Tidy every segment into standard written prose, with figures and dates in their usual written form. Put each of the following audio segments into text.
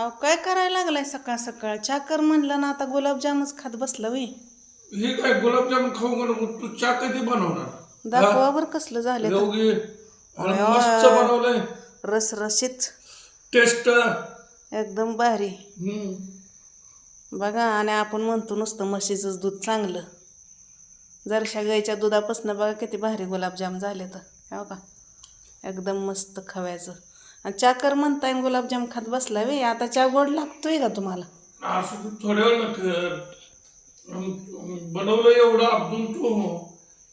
अहो काय करायला लागलाय सकाळ सकाळ? चहा कर म्हणलं ना, आता गुलाबजामच खात बसला वे. हे काय गुलाबजामुन खाऊ म्हणून तू चहा कधी बनवणार? दाखवा बर कसलं झालं तर. योगी आणि मस्त बनवलंय. रसरशीत टेस्ट एकदम भारी. बघा, आणि आपण म्हणतो नुसतं म्हशीचंच दूध चांगलं. जरशा गाईच्या दुधापासून बघा किती भारी गुलाबजाम झाले तर. हो का, एकदम मस्त खव्याचं. आणि चहा कर म्हणताय गुलाबजाम खात बसला वे. आता चहा गोड लागतोय का तुम्हाला? असं थोड्या वेळ बनवलं एवढं अब्दुल तू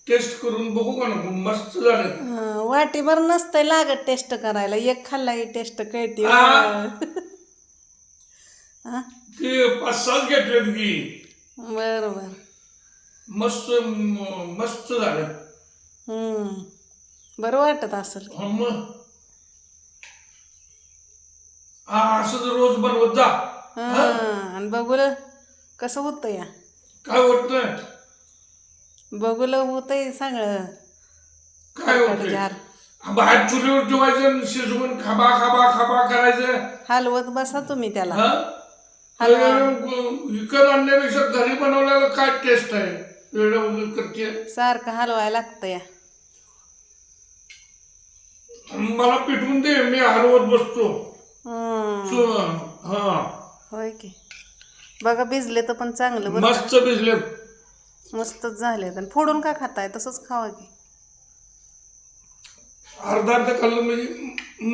टेस्ट करून बघू का नको? मस्त झालं. वाटीभर नसतंय लागत टेस्ट करायला, एक खाल्ला ही टेस्ट कळते. ते 5-6 घेतलेत की. बर बर, मस्त मस्त झालं. बरं वाटत असेल. मग असं जर रोज बनवत जा. आणि बघूल कसं होतं या. काय होत नाही? बघूल होतंय सगळं. काय होत बाहेर चुलीवर ठेवायचं, शिजवून खाबा खाबा खाबा करायचं. हलवत बसा तुम्ही त्याला. विकत आणण्यापेक्षा घरी बनवलेलं काय टेस्ट आहे? वेळ करते सारखं हलवायला लागतं या. मला पिटवून दे, मी हलवत बसतो. होय की. बघा भिजले तर पण चांगलं. मस्त भिजले, मस्तच झाले. तर फोडून का खाताय? तसंच खावा की. अर्धा अर्धा खाल्लं म्हणजे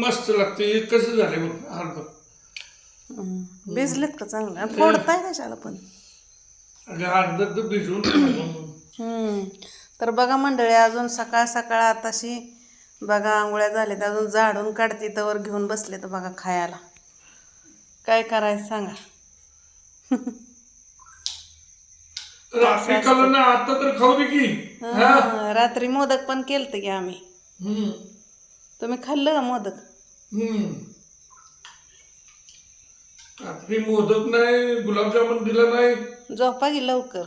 मस्त लागते. कसं झालं बघ अर्ध भिजलेत का चांगलं? आणि फोडताय कशाला पण? अर्ध तर भिजवून. तर बघा मंडळी, अजून सकाळ सकाळ आताशी बघा आंघोळ्या झाल्या तर अजून झाडून काढते तर घेऊन बसले तर बघा खायला. काय करायचं सांगा. रात्री खाल्लं ना, आता तर खाऊ दे की. रात्री मोदक पण केलते की आम्ही. तुम्ही खाल्लं का मोदक? रात्री मोदक नाही, गुलाबजामुन दिला नाही. झोपा की लवकर.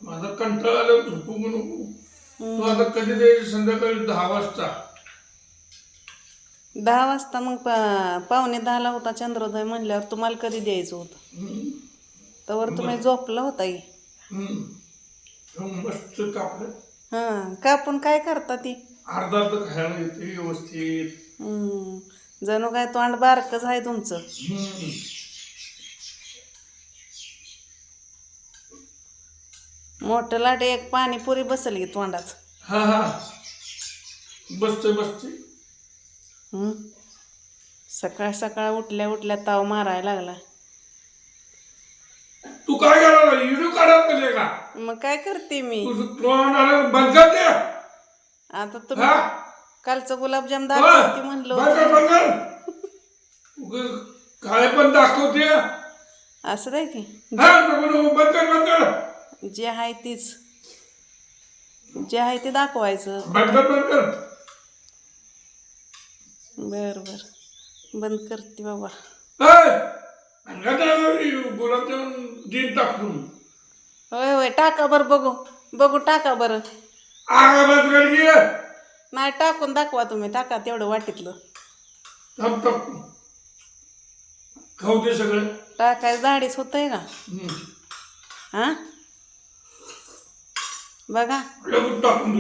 माझा कंटाळा आला, झोपू नको. तू आता कधी द्यायची? संध्याकाळी 10 वाजता. 10 वाजता मग 9:45 होता चंद्रोदय म्हणल्यावर तुम्हाला कधी द्यायचं होतं? तर तुम्ही झोपला होता की. मस्त कापलं. कापून काय करता ती? अर्धा अर्ध खायला येते व्यवस्थित. जणू काय तोंड बारकच आहे तुमचं. मोठं लाटे एक पाणीपुरी बसल की तोंडात. बसते बसते. सकाळ सकाळ उठल्या उठल्या ताव मारायला लागला. तू काय करायला? व्हिडिओ काढायला का? मग काय करते मी? तुझं बंद कर दे. आता तुम्ही कालचं गुलाबजाम दाखवते म्हणलं काय पण दाखवते. असं नाही की. बंद कर. जे आहे तीच, जे आहे ते दाखवायचं. बंद कर. बर बर, बंद करते बाबा. गुलाबजामुन दिन टाकून. होय होय, टाका बरं. बघू टाका बरं. नाही, टाकून दाखवा तुम्ही. टाका तेवढं वाटीतलं. खाऊ दे सगळं. टाकायचं धाडीच होतंय का? बघा टाकून